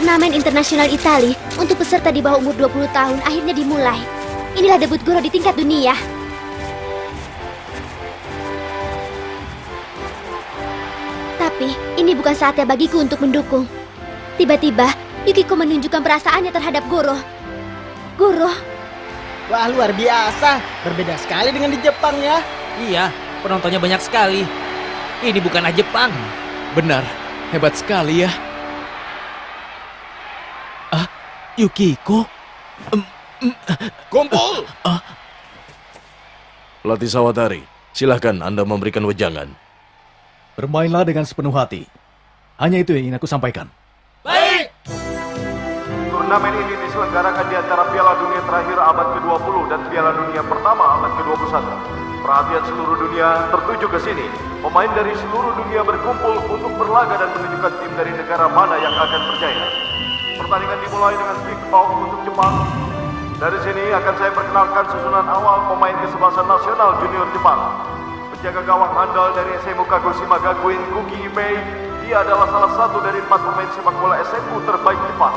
Turnamen internasional Italia untuk peserta di bawah umur 20 tahun akhirnya dimulai. Inilah debut Goro di tingkat dunia. Tapi, ini bukan saatnya bagiku untuk mendukung. Tiba-tiba, Yukiko menunjukkan perasaannya terhadap Goro. Goro. Wah, luar biasa. Berbeda sekali dengan di Jepang ya. Iya, penontonnya banyak sekali. Ini bukanlah Jepang. Benar, hebat sekali ya. Yukiko? Kumpul! Pelatih Sawatari, silahkan Anda memberikan wejangan. Bermainlah dengan sepenuh hati. Hanya itu yang ingin aku sampaikan. Baik! Turnamen ini diselenggarakan di antara Piala Dunia terakhir abad ke-20 dan Piala Dunia pertama abad ke-21. Perhatian seluruh dunia tertuju ke sini. Pemain dari seluruh dunia berkumpul untuk berlaga dan menunjukkan tim dari negara mana yang akan berjaya. Pertandingan dimulai dengan kick off untuk Jepang. Dari sini akan saya perkenalkan susunan awal pemain kesebelasan nasional junior Jepang. Penjaga gawang andal dari SMU Kagoshima Gakuen, Kuki Ipei. Dia adalah salah satu dari 4 pemain sepak bola SMU terbaik Jepang.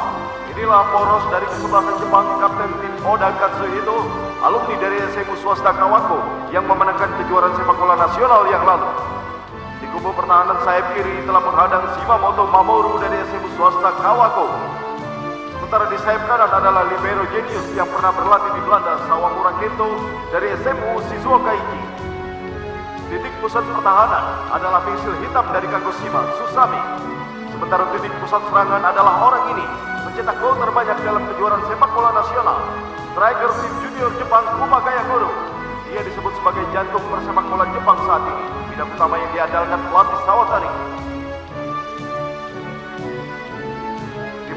Inilah poros dari kesebelasan Jepang, Kapten tim Oda Katsuhito, alumni dari SMU swasta Kawako yang memenangkan kejuaraan sepak bola nasional yang lalu. Di kubu pertahanan sayap kiri telah menghadang Shimamoto Mamoru dari SMU swasta Kawako. Sementara di sayap kanan adalah libero genius yang pernah berlatih di Belanda, Sawamura Kento dari SMU Shizuoka Iki. Titik pusat pertahanan adalah pensil hitam dari Kagoshima, Susami. Sementara titik pusat serangan adalah orang ini, mencetak gol terbanyak dalam kejuaraan sepak bola nasional. Striker tim junior Jepang, Kumakaya Goro. Dia disebut sebagai jantung persepak bola Jepang saat ini. Bidang utama yang diandalkan pelatih Sawatari.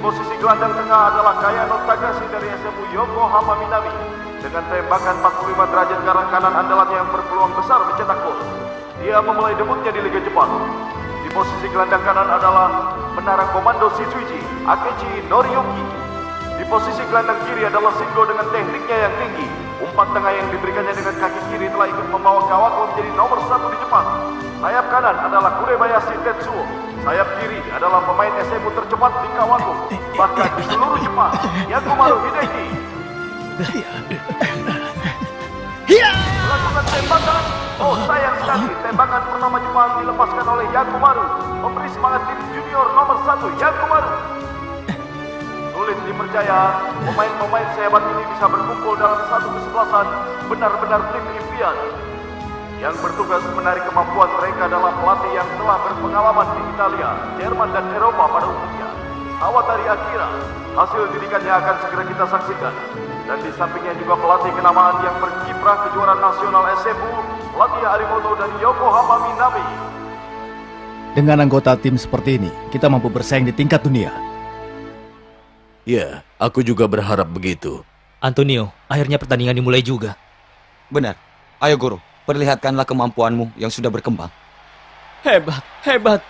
Posisi gelandang tengah adalah Kayano Tagashi dari SMU Yokohama Minami. Dengan tembakan 45 derajat ke arah kanan andalannya yang berpeluang besar mencetak gol. Dia memulai debutnya di Liga Jepang. Di posisi gelandang kanan adalah menara komando Shizuichi, Akechi Noriyuki. Di posisi gelandang kiri adalah Shingo dengan tekniknya yang tinggi. Umpan tengah yang diberikannya dengan kaki kiri telah ikut membawa Kawako menjadi nomor 1 di Jepang. Sayap kanan adalah Kurebayashi Tetsuo. Sayap kiri adalah pemain SMU tercepat di Kawako. Bahkan di seluruh Jepang, Yakumaru Hideki. Melakukan tembakan. Oh, sayang sekali. Tembakan pertama Jepang dilepaskan oleh Yakumaru. Memberi semangat tim junior nomor 1, Yakumaru. Sulit dipercaya, pemain-pemain sehebat ini bisa berkumpul dalam satu kesebelasan. Benar-benar tim impian. Yang bertugas menarik kemampuan mereka adalah pelatih yang telah berpengalaman di Italia, Jerman, dan Eropa pada umumnya. Sawatari Akira. Hasil didikannya akan segera kita saksikan. Dan di sampingnya juga pelatih kenamaan yang berkiprah kejuaraan nasional SMU, pelatih Arimoto dari Yokohama Minami. Dengan anggota tim seperti ini, kita mampu bersaing di tingkat dunia. Ya, aku juga berharap begitu. Antonio, akhirnya pertandingan dimulai juga. Benar. Ayo Guru, perlihatkanlah kemampuanmu yang sudah berkembang. Hebat, hebat.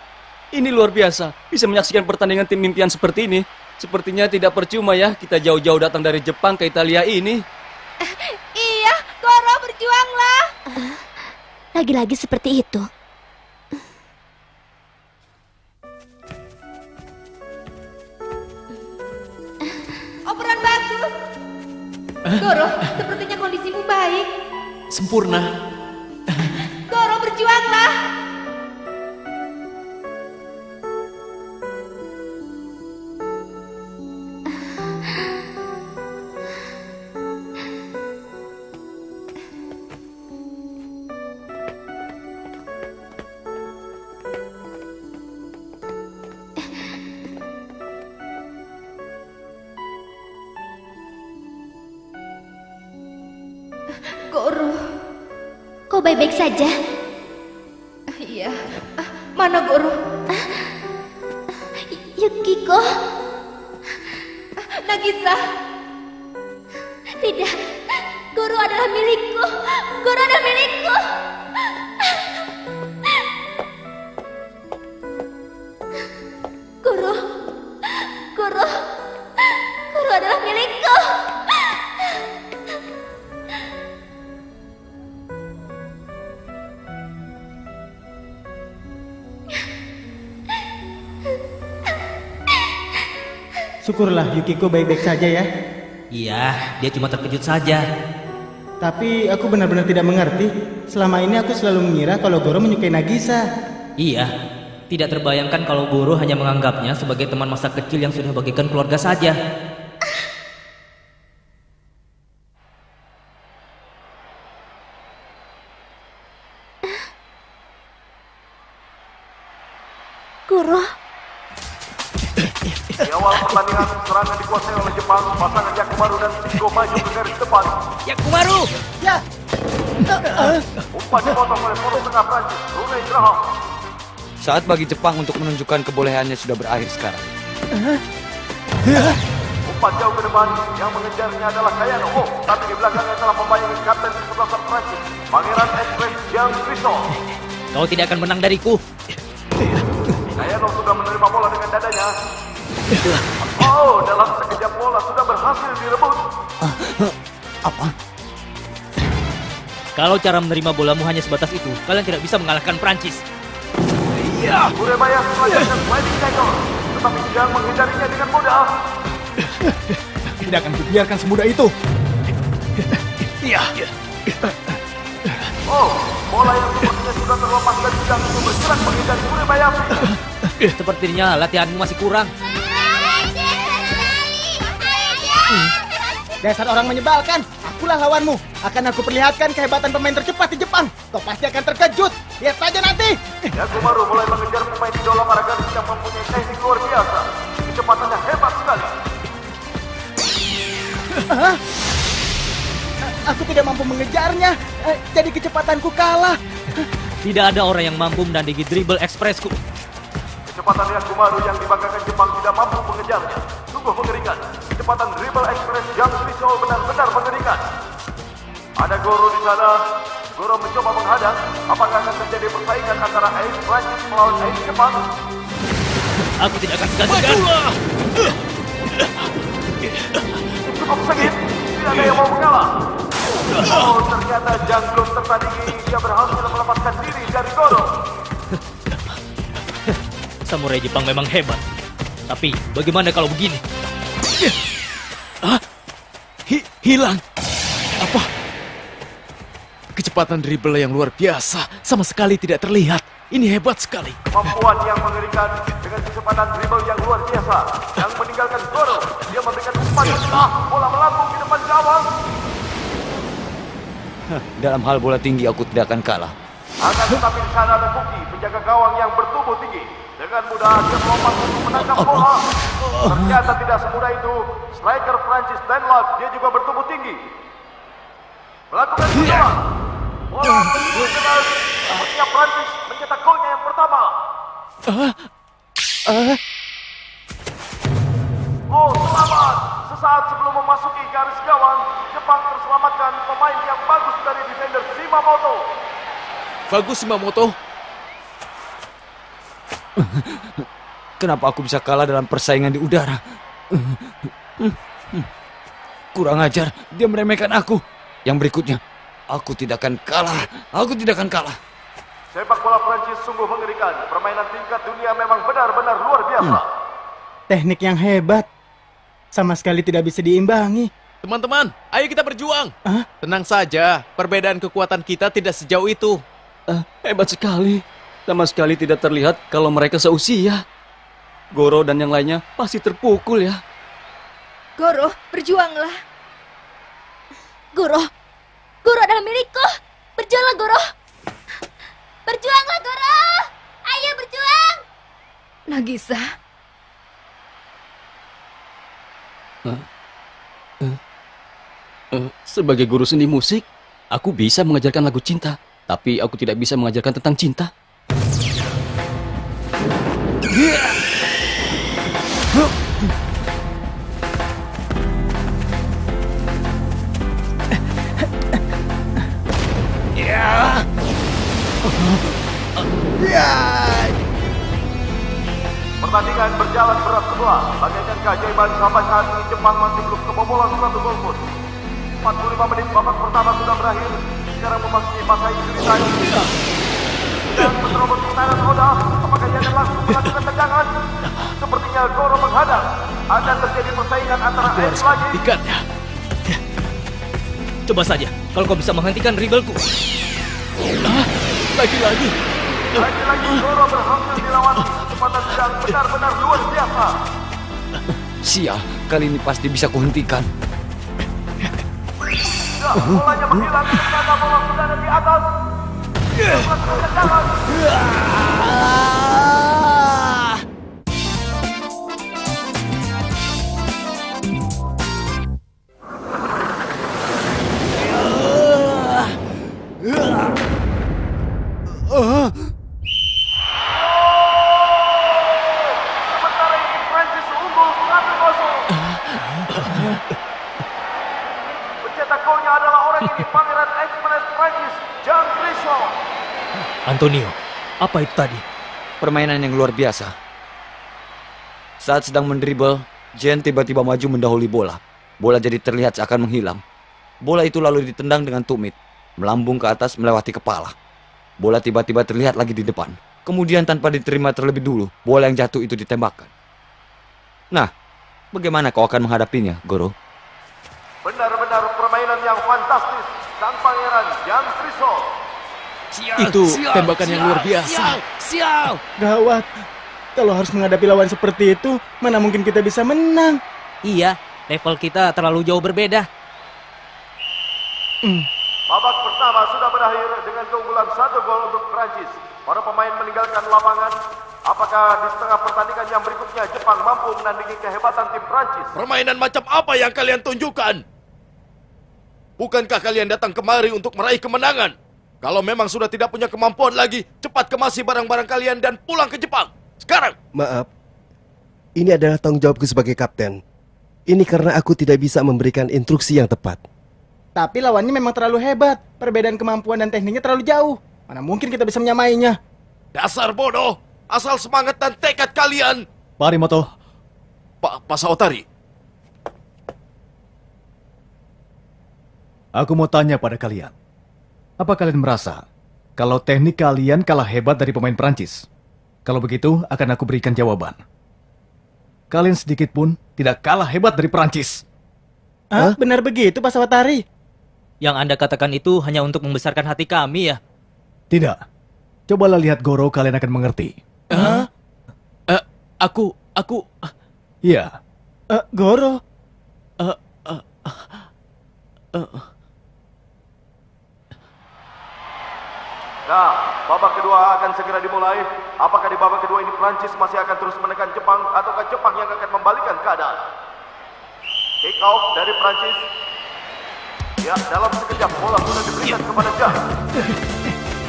Ini luar biasa. Bisa menyaksikan pertandingan tim impian seperti ini. Sepertinya tidak percuma ya kita jauh-jauh datang dari Jepang ke Italia ini. Iya, Goro berjuanglah. Lagi-lagi seperti itu. Operan bagus. Goro, sepertinya kondisimu baik. Sempurna. Goro, berjuanglah. Goro. Kau baik-baik saja? Iya. Mana Goro? Yukiko? Nagisa. Tidak. Goro adalah milikku. Goro adalah milikku. Goro. Goro. Goro adalah milikku. Syukurlah Yukiko baik-baik saja ya. Iya, dia cuma terkejut saja. Tapi aku benar-benar tidak mengerti. Selama ini aku selalu mengira kalau Goro menyukai Nagisa. Iya, tidak terbayangkan kalau Goro hanya menganggapnya sebagai teman masa kecil yang sudah bagikan keluarga saja. Goro, Di awal pertandingan, serangan dikuasai oleh Jepang. Pasangan Yakumaru dan Shingo maju ke garis depan. Yakumaru! Umpan dipotong oleh poros tengah Prancis, Rune Graham. Saat bagi Jepang untuk menunjukkan kebolehannya sudah berakhir sekarang. Umpan jauh ke depan, yang mengejarnya adalah Kayano. Oh, tapi di belakangnya telah membayangi kapten kesebelasan Prancis, Pangeran Express Jean Christo. Kau tidak akan menang dariku. Kayano sudah menerima bola dengan dadanya. Oh, dalam sekejap bola sudah berhasil direbut. Kalau cara menerima bolamu hanya sebatas itu, kalian tidak bisa mengalahkan Prancis. Urebaya selanjutnya sliding tackle, tetapi Jean menghindarinya dengan mudah. Tidak akan kubiarkan semudah itu. Oh, bola yang sepertinya sudah terlepas dari Jean itu bergerak menghindari Urebayashi. Sepertinya latihanmu masih kurang. Dasar orang menyebalkan. Akulah lawanmu. Akan aku perlihatkan kehebatan pemain tercepat di Jepang. Kau pasti akan terkejut. Lihat saja nanti. Yakumaru mulai mengejar pemain idola para gadis yang mempunyai teknik luar biasa. Kecepatannya hebat sekali. Aku tidak mampu mengejarnya. Jadi kecepatanku kalah. Tidak ada orang yang mampu menandingi dribble ekspresku. Kecepatan Yakumaru yang dibanggakan Jepang tidak mampu mengejarnya. Sungguh mengerikan. Kecepatan dribble express yang visual benar-benar mengerikan. Ada Goro di sana. Goro mencoba menghadang. Apakah akan terjadi persaingan antara Ace Prancis melawan Ace Jepang? Aku tidak akan segan-segan. Cukup sengit. Tidak ada yang mau mengalah. Oh, ternyata Jang belum tertandingi. Dia berhasil melepaskan diri dari Goro. Samurai Jepang memang hebat. Tapi bagaimana kalau begini? Hilang. Apa? Kecepatan dribble yang luar biasa sama sekali tidak terlihat. Ini hebat sekali. Kemampuan yang mengerikan dengan kecepatan dribble yang luar biasa. Yang meninggalkan Goro. Dia memberikan umpan yang bola melambung di depan gawang. Dalam hal bola tinggi aku tidak akan kalah. Akan tetapi di sana ada Kuki, penjaga gawang yang bertubuh tinggi. Dengan mudah dia melompat untuk menangkap bola. Ternyata tidak semudah itu. Striker Prancis Denmark, dia juga bertubuh tinggi. Melakukan bola. Bola menjelang. Sepertinya Prancis mencetak golnya yang pertama. Oh, selamat. Sesaat sebelum memasuki garis gawang, Jepang terselamatkan pemain yang bagus dari defender Shimamoto. Bagus Shimamoto. Kenapa aku bisa kalah dalam persaingan di udara? Kurang ajar, dia meremehkan aku. Yang berikutnya, aku tidak akan kalah. Aku tidak akan kalah. Sepak bola Prancis sungguh mengerikan. Permainan tingkat dunia memang benar-benar luar biasa. Teknik yang hebat. Sama sekali tidak bisa diimbangi. Teman-teman, ayo kita berjuang. Hah? Tenang saja, perbedaan kekuatan kita tidak sejauh itu. Hebat sekali. Sama sekali tidak terlihat kalau mereka seusia. Goro dan yang lainnya pasti terpukul ya. Goro, berjuanglah. Goro. Goro adalah milikku. Berjuanglah, Goro. Berjuanglah, Goro. Ayo berjuang. Nagisa, Sebagai guru seni musik, aku bisa mengajarkan lagu cinta. Tapi aku tidak bisa mengajarkan tentang cinta. Pertandingan berjalan berat sebelah. Bagaikan keajaiban sampai saat ini Jepang masih belum kebobolan satu gol pun. 45 menit babak pertama sudah berakhir. Sekarang memasuki masa injury time. Dan menerobos istana Oda, apakah ia akan langsung melakukan tendangan? Sepertinya Goro menghadang. Akan terjadi persaingan antara Aku Ace harus lagi. menghentikannya. Coba saja, kalau kau bisa menghentikan rigelku. Lagi-lagi. Lagi-lagi Goro berhasil dilawan. Kecepatan yang benar-benar luar biasa. Sial, kali ini pasti bisa kuhentikan. Ya, bolanya menghilang. Ternyata bola sudah ada di atas. Melakukan tendangan. Sementara ini Prancis unggul 1-0. Pencetak golnya adalah orang ini, Pangeran Express Prancis, Jean Tricot. Antonio, apa itu tadi? Permainan yang luar biasa. Saat sedang mendribble, Jen tiba-tiba maju mendahului bola. Bola jadi terlihat seakan menghilang. Bola itu lalu ditendang dengan tumit, melambung ke atas melewati kepala. Bola tiba-tiba terlihat lagi di depan. Kemudian tanpa diterima terlebih dulu, bola yang jatuh itu ditembakkan. Nah, bagaimana kau akan menghadapinya, Goro? Benar-benar permainan yang fantastis, sang Pangeran Jean Tricot. Itu tembakan yang luar biasa. Gawat. Kalau harus menghadapi lawan seperti itu, mana mungkin kita bisa menang? Iya, level kita terlalu jauh berbeda. Babak pertama sudah berakhir dengan keunggulan 1 gol untuk Prancis. Para pemain meninggalkan lapangan. Apakah di setengah pertandingan yang berikutnya Jepang mampu menandingi kehebatan tim Prancis? Permainan macam apa yang kalian tunjukkan? Bukankah kalian datang kemari untuk meraih kemenangan? Kalau memang sudah tidak punya kemampuan lagi, cepat kemasi barang-barang kalian dan pulang ke Jepang. Sekarang! Maaf, ini adalah tanggung jawabku sebagai kapten. Ini karena aku tidak bisa memberikan instruksi yang tepat. Tapi lawannya memang terlalu hebat. Perbedaan kemampuan dan tekniknya terlalu jauh. Mana mungkin kita bisa menyamainya? Dasar bodoh! Asal semangat dan tekad kalian! Pak Harimoto, Pak Saotari, aku mau tanya pada kalian. Apa kalian merasa kalau teknik kalian kalah hebat dari pemain Prancis? Kalau begitu, akan aku berikan jawaban. Kalian sedikit pun tidak kalah hebat dari Prancis. Hah? Benar begitu, Pak Sawatari? Yang Anda katakan itu hanya untuk membesarkan hati kami ya? Tidak. Cobalah lihat Goro, kalian akan mengerti. Aku... Iya. Goro. Nah, babak kedua akan segera dimulai. Apakah di babak kedua ini Prancis masih akan terus menekan Jepang ataukah Jepang yang akan membalikan keadaan? Kick off dari Prancis. Ya, dalam sekejap bola sudah diberikan kepada Jean.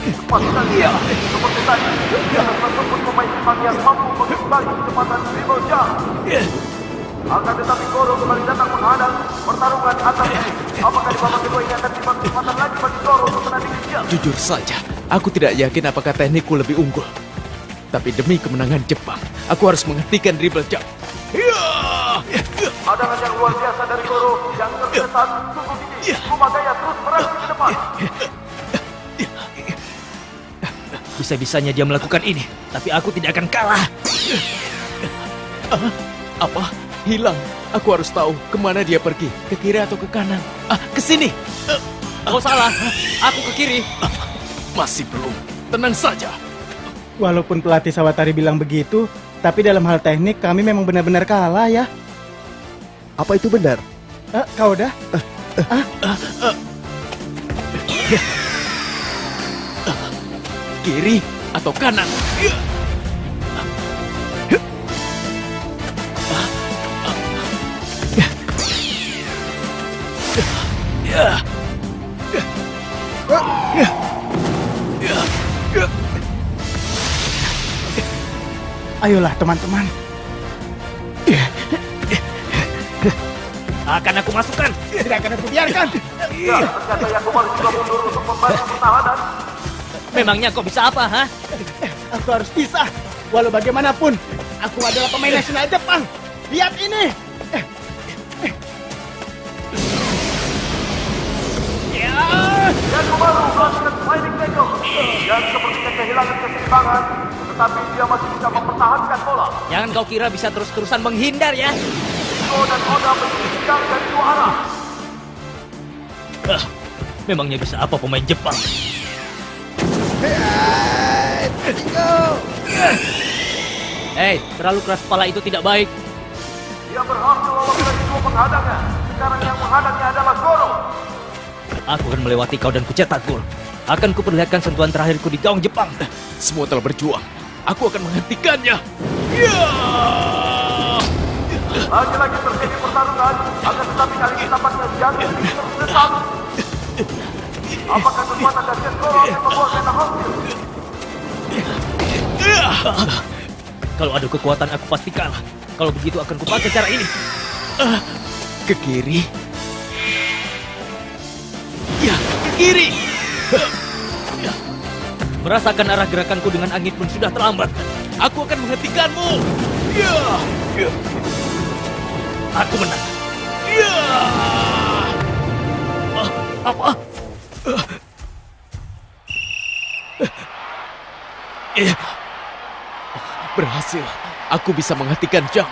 Cepat sekali. Seperti tadi, jangan tersebut pemain Jepang yang mampu mengimbangi kecepatan dribble Jean. Akan tetapi Goro kembali datang menghadang pertarungan antar tim. Apakah di babak kedua ini akan tiba kesempatan lagi bagi Goro untuk menandingi Jean? Jujur saja, aku tidak yakin apakah teknikku lebih unggul. Tapi demi kemenangan Jepang, aku harus menghentikan dribble Jepang. Hadangan yang luar biasa dari Goro yang terkesan sungguh gigi. Kumataya terus beraksi ke depan. Bisa-bisanya dia melakukan ini, tapi aku tidak akan kalah. Apa? Hilang. Aku harus tahu kemana dia pergi. Ke kiri atau ke kanan? Ke sini. Kau salah, aku ke kiri. Masih belum. Tenang saja. Walaupun pelatih Sawatari bilang begitu, tapi dalam hal teknik kami memang benar-benar kalah ya. Apa itu benar? Kau dah? Kiri atau kanan? Ayolah teman-teman. Akan aku masukkan. Tidak akan aku biarkan. Ya, ternyata Yakumal juga mundur untuk membantu pertahanan. Memangnya kau bisa apa, ha? Aku harus bisa. Walau bagaimanapun, aku adalah pemain nasional Jepang. Lihat ini. Yakumal melakukan sliding tackle. Dan seperti sepertinya kehilangan keseimbangan, tetapi dia masih bisa mempertahankan bola. Jangan kau kira bisa terus-terusan menghindar ya. Iko dan Oda berbincang dari dua arah. Memangnya bisa apa pemain Jepang? Hei, terlalu keras kepala itu tidak baik. Dia berhasil lolos dari dua penghadangnya. Sekarang yang menghadangnya adalah Goro. Aku akan melewati kau dan kucetak gol. Akan kuperlihatkan sentuhan terakhirku di gawang Jepang. Semua telah berjuang. Aku akan menghentikannya. Ya! Lagi-lagi terjadi pertarungan, akan tetapi kali ini tampaknya jangan terdesak. Apakah kekuatan dahsyat Goro akan membuat mereka hancur? Kalau adu kekuatan aku pasti kalah. Kalau begitu akan kupakai cara ini. Ke kiri. Ya, ke kiri. Merasakan arah gerakanku dengan angin pun sudah terlambat. Aku akan menghentikanmu. Ya! Ya! Aku menang. Ya! Apa? Berhasil. Aku bisa menghentikan Jang.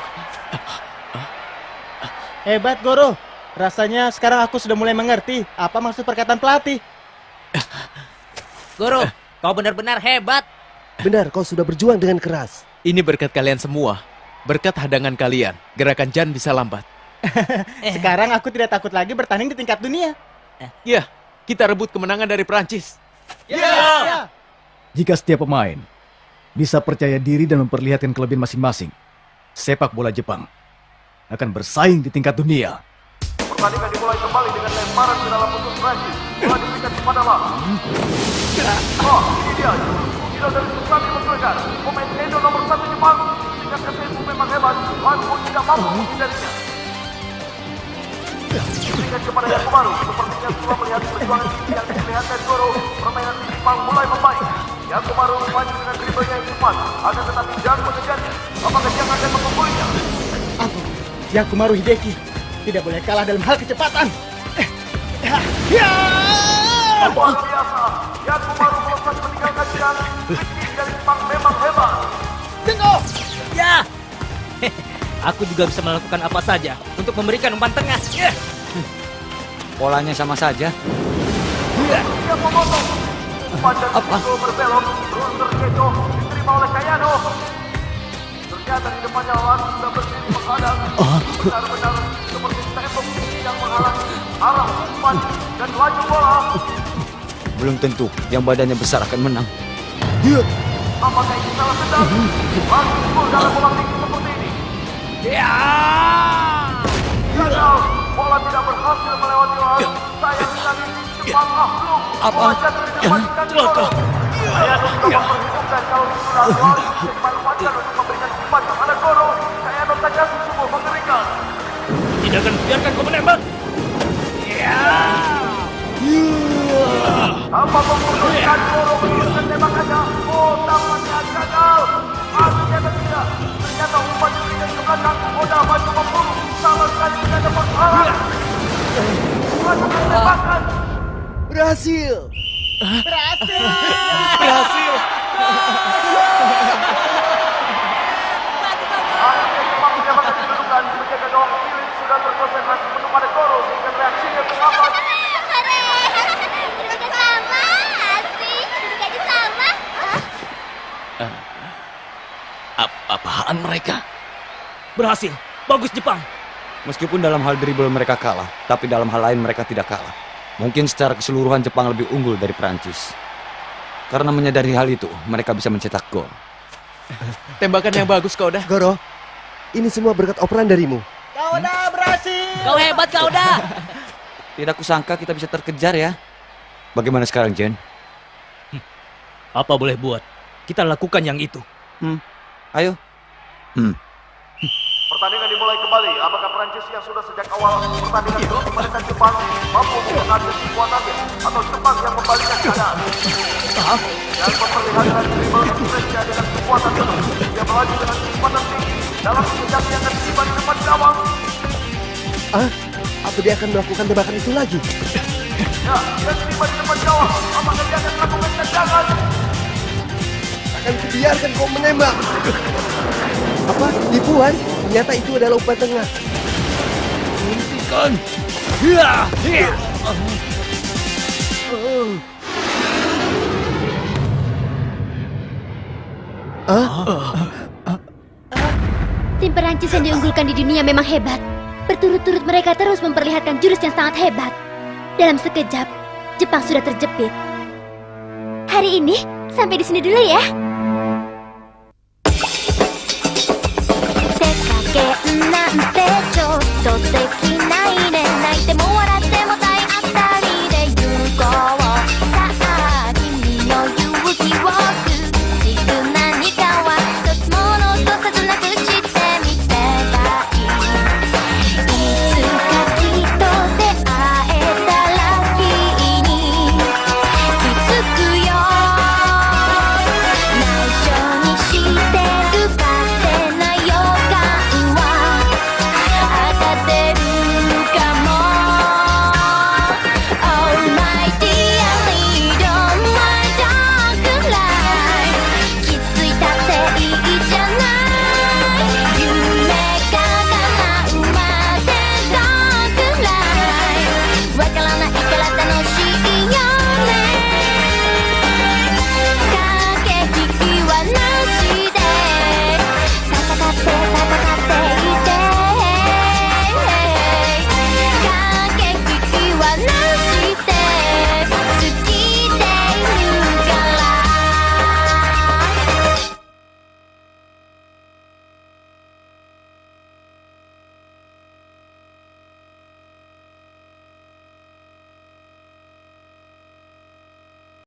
Hebat, Goro. Rasanya sekarang aku sudah mulai mengerti apa maksud perkataan pelatih. Guru, kau benar-benar hebat. Benar, kau sudah berjuang dengan keras. Ini berkat kalian semua. Berkat hadangan kalian, gerakan Jan bisa lambat. Sekarang aku tidak takut lagi bertanding di tingkat dunia. Ya, kita rebut kemenangan dari Prancis. Ya! Jika setiap pemain bisa percaya diri dan memperlihatkan kelebihan masing-masing, sepak bola Jepang akan bersaing di tingkat dunia. Pertandingan dimulai kembali dengan lemparan ke dalam musuh Prancis. Bola diberikan kepada Lam. Oh, ini dia. Gila dari Tsukami menggelegar. Pemain Edo nomor 1 Jepang. Dengan kesembuh memang hebat. Lam pun tidak mampu menghindarinya. Diberikan kepada Yakumaru. Sepertinya semua melihat perjuangan tinggi yang diperlihatkan Goro. Permainan Jepang mulai membaik. Yakumaru maju dengan dribblenya yang cepat. Akan tetapi Jang mengejarnya. Apakah Jang akan mempukulnya? Aku, Yakumaru Hideki, tidak boleh kalah dalam hal kecepatan. Luar biasa. Yakumaru melesat meninggalkan Jang. Tinggi dari Jepang memang hebat. Tunggu! Ya. Aku juga bisa melakukan apa saja untuk memberikan umpan tengah. Polanya sama saja. Dia memotong. Umpan dan Iko berbelok. Terus terkecoh. Diterima oleh Kayano. Ternyata di depannya Lam sudah berdiri menghadang. Benar-benar seperti tembok tinggi yang menghalangi arah umpan dan laju bola. Belum tentu yang badannya besar akan menang. Apakah ini salah sedang? Masih gol dalam bola tinggi seperti ini. Gagal. Bola tidak berhasil melewati Lam. Sayang sekali. Jepang makhluk. Wajah terdapatkan Goro. Saya sudah memperhitungkan kalau sudah Lam dimanfaatkan untuk memberikan umpan kepada Goro. Saya saja sungguh mengerikan. Tidak akan biarkan kau menembak. Apa memutuskan Goro meneruskan tembakannya? Oh, tampaknya gagal. Akhirnya tidak. Ternyata umpan diberikan ke belakang. Oda maju membunuh. Sama sekali tidak ada masalah. Lakukan tembakan. Berhasil! Berhasil! Akhirnya Jepang menyamakan kedudukan. Penjaga gawang Philip sudah terkonsentrasi penuh pada Goro sehingga reaksinya terlambat. Kedudukan sama, asik. Kedudukannya sama. Apaan mereka? Berhasil. Bagus Jepang. Meskipun dalam hal dribble mereka kalah, tapi dalam hal lain mereka tidak kalah. Mungkin secara keseluruhan Jepang lebih unggul dari Prancis. Karena menyadari hal itu, mereka bisa mencetak gol. Tembakan yang bagus, kau dah. Goro, ini semua berkat operan darimu. Kau udah berhasil! Kau hebat, kau dah. Tidak kusangka kita bisa terkejar ya. Bagaimana sekarang, Jen? Apa boleh buat? Kita lakukan yang itu. Ayo. Pertandingan dimulai kembali. Apakah Prancis yang sudah sejak awal pertandingan memenangkan Jepang mampu menggunakan kekuatannya atau Jepang yang membalikan keadaan? Dan memperlihatkan dribble ekspresnya dengan kekuatan penuh. Dia melaju dengan kecepatan tinggi dalam mengejar yang akan tiba di depan gawang. Apa dia akan melakukan tembakan itu lagi? Ya, dia tiba di depan gawang. Apakah dia akan melakukan tendangan? akan kubiarkan kau menembak. Apa? Tipuan? Ternyata itu adalah umpan tengah. Hentikan! Tim Perancis yang diunggulkan di dunia memang hebat. Berturut-turut mereka terus memperlihatkan jurus yang sangat hebat. Dalam sekejap, Jepang sudah terjepit. Hari ini sampai di sini dulu ya. Tekake nante chotto